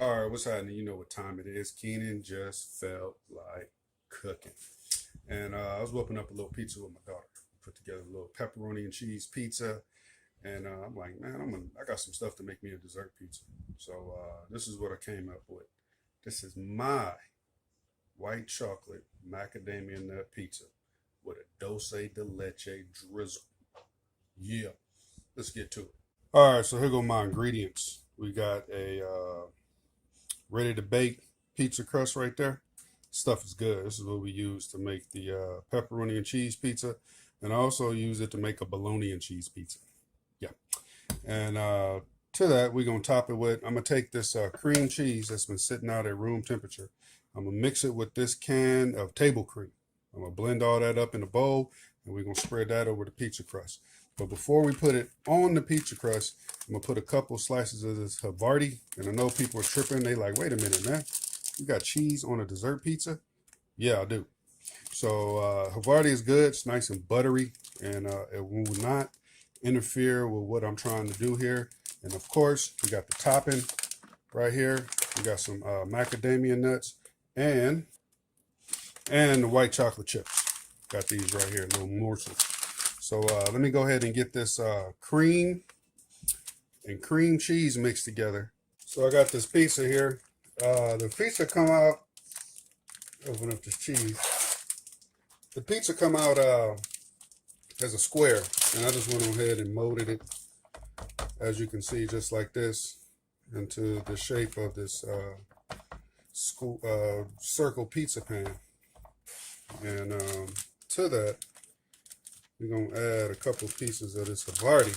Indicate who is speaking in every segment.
Speaker 1: All right, what's happening? You know what time it is. Keenan just felt like cooking. And I was whipping up a little pizza with my daughter. Put together a little pepperoni and cheese pizza. And I'm like, man, I got some stuff to make me a dessert pizza. So this is what I came up with. This is my white chocolate macadamia nut pizza with a dulce de leche drizzle. Yeah, let's get to it. All right, so here go my ingredients. We got a ready to bake pizza crust right there. Stuff is good. This is what we use to make the pepperoni and cheese pizza, and I also use it to make a bologna and cheese pizza. Yeah, and to that we're gonna top it with. I'm gonna take this cream cheese that's been sitting out at room temperature. I'm gonna mix it with this can of table cream. I'm gonna blend all that up in a bowl, and we're gonna spread that over the pizza crust. But before we put it on the pizza crust, I'm gonna put a couple slices of this Havarti. And I know people are tripping. They like, wait a minute, man. You got cheese on a dessert pizza? Yeah, I do. So Havarti is good. It's nice and buttery, and it will not interfere with what I'm trying to do here. And of course, we got the topping right here. We got some macadamia nuts and the white chocolate chips. Got these right here, little morsels. So let me go ahead and get this cream and cream cheese mixed together. So I got this pizza here. The pizza come out, open up this cheese. The pizza come out as a square, and I just went ahead and molded it, as you can see, just like this, into the shape of this circle pizza pan. And to that, we're going to add a couple pieces of this Havarti,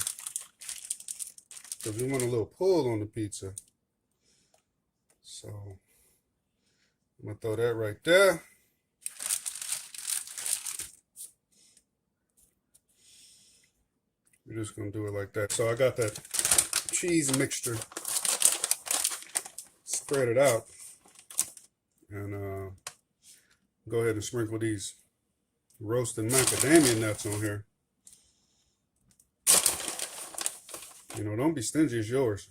Speaker 1: because we want a little pull on the pizza. So I'm going to throw that right there. We're just going to do it like that. So I got that cheese mixture, spread it out, and go ahead and sprinkle these roasted macadamia nuts on here. You know, don't be stingy, it's yours.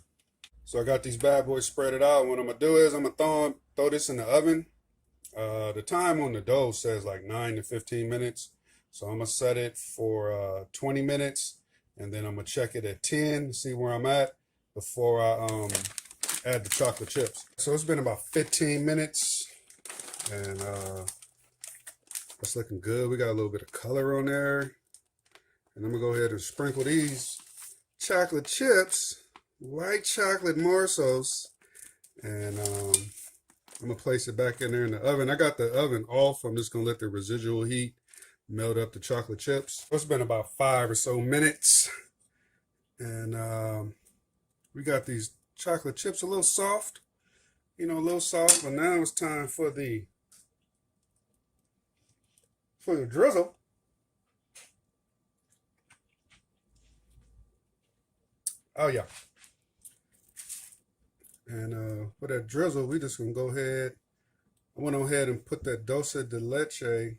Speaker 1: So I got these bad boys spread it out. What I'm gonna do is I'm gonna throw this in the oven. The time on the dough says like 9 to 15 minutes. So I'm gonna set it for 20 minutes, and then I'm gonna check it at 10, see where I'm at before I add the chocolate chips. So it's been about 15 minutes, and it's looking good. We got a little bit of color on there. And I'm gonna go ahead and sprinkle these chocolate chips, white chocolate morsels, and I'm gonna place it back in there in the oven. I got the oven off. I'm just gonna let the residual heat melt up the chocolate chips. It's been about 5 or so minutes, and we got these chocolate chips a little soft, a little soft. But now it's time for the drizzle. Oh yeah. And for that drizzle, we just gonna go ahead. I went ahead and put that dulce de leche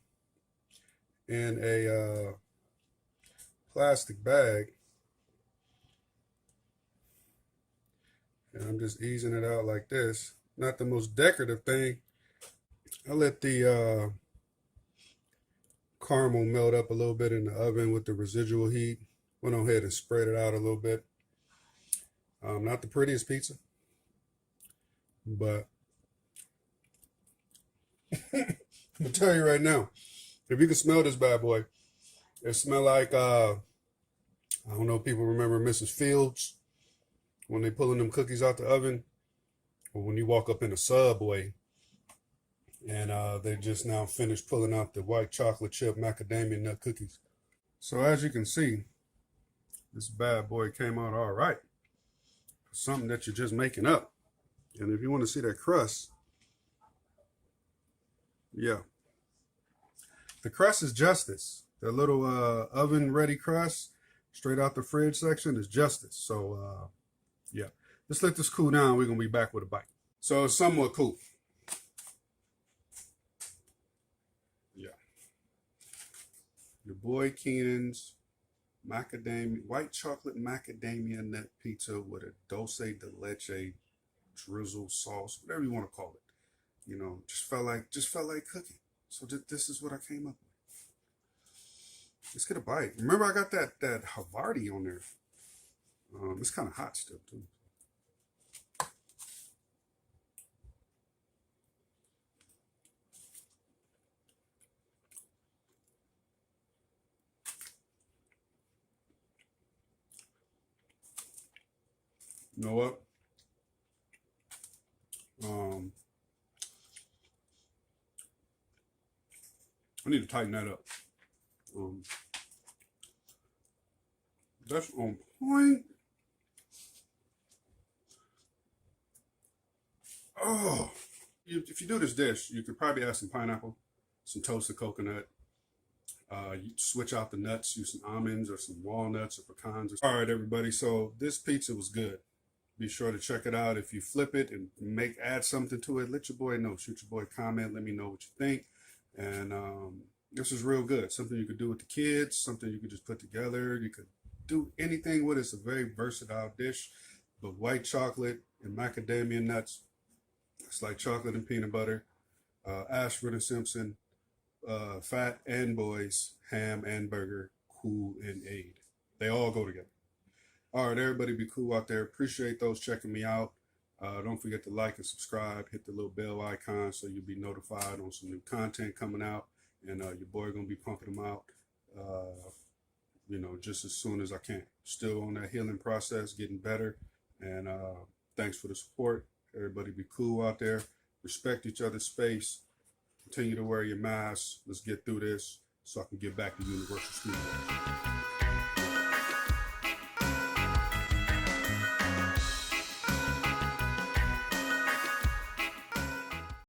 Speaker 1: in a plastic bag, and I'm just easing it out like this. Not the most decorative thing. I let the caramel melt up a little bit in the oven with the residual heat. Went ahead and spread it out a little bit. Not the prettiest pizza, but I'll tell you right now, if you can smell this bad boy, it smells like, I don't know if people remember Mrs. Fields when they pulling them cookies out the oven, or when you walk up in a Subway and they just now finished pulling out the white chocolate chip macadamia nut cookies. So as you can see, this bad boy came out all right. Something that you're just making up. And if you want to see that crust, yeah, the crust is justice. The little oven ready crust straight out the fridge section is justice. So yeah, let's let this cool down. We're gonna be back with a bite. So it's somewhat cool. Yeah, your boy Keenan's white chocolate macadamia nut pizza with a dulce de leche drizzle sauce, whatever you want to call it. You know, just felt like cooking. So this is what I came up with. Let's get a bite. Remember, I got that Havarti on there. It's kind of hot still too. You know what? I need to tighten that up. That's on point. Oh, if you do this dish, you could probably add some pineapple, some toasted coconut. You switch out the nuts, use some almonds or some walnuts or pecans. All right, everybody. So this pizza was good. Be sure to check it out. If you flip it and add something to it, let your boy know. Shoot your boy a comment. Let me know what you think. And this is real good. Something you could do with the kids. Something you could just put together. You could do anything with it. It's a very versatile dish. But white chocolate and macadamia nuts. It's like chocolate and peanut butter. Ashford and Simpson. Fat and Boys. Ham and Burger. Cool and Aid. They all go together. All right, everybody be cool out there. Appreciate those checking me out. Don't forget to like and subscribe. Hit the little bell icon so you'll be notified on some new content coming out. And your boy going to be pumping them out, you know, just as soon as I can. Still on that healing process, getting better. And thanks for the support. Everybody be cool out there. Respect each other's space. Continue to wear your masks. Let's get through this so I can get back to Universal Studios.